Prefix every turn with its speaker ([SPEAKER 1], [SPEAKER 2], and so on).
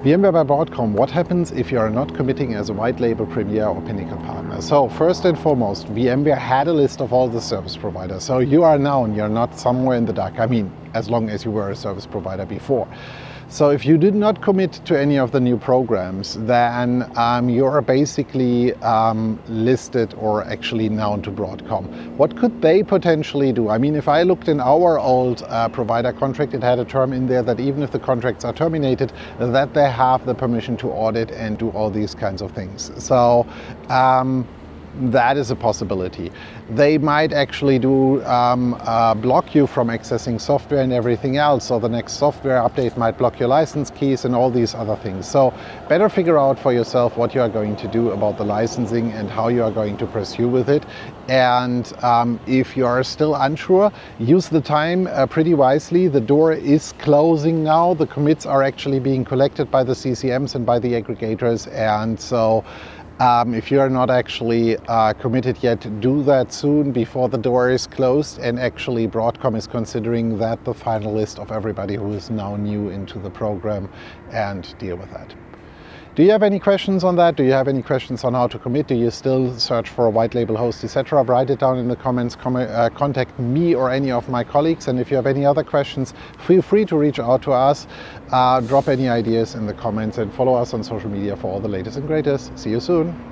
[SPEAKER 1] VMware by Broadcom, what happens if you are not committing as a white label Premiere or Pinnacle partner? So first and foremost, VMware had a list of all the service providers. So you are known, you're not somewhere in the dark. I mean, as long as you were a service provider before. So if you did not commit to any of the new programs, then you're basically listed or actually known to Broadcom. What could they potentially do? I mean, if I looked in our old provider contract, it had a term in there that even if the contracts are terminated, that they have the permission to audit and do all these kinds of things. So that is a possibility. They might actually block you from accessing software and everything else. So the next software update might block your license keys and all these other things. So better figure out for yourself what you are going to do about the licensing and how you are going to pursue with it. And if you are still unsure, use the time pretty wisely. The door is closing now. The commits are actually being collected by the CCMs and by the aggregators. And so if you are not actually committed yet, do that soon before the door is closed. And actually Broadcom is considering that the final list of everybody who is now new into the program, and deal with that. Do you have any questions on that? Do you have any questions on how to commit? Do you still search for a white label host, etc.? Write it down in the comments, contact me or any of my colleagues. And if you have any other questions, feel free to reach out to us. Drop any ideas in the comments and follow us on social media for all the latest and greatest. See you soon.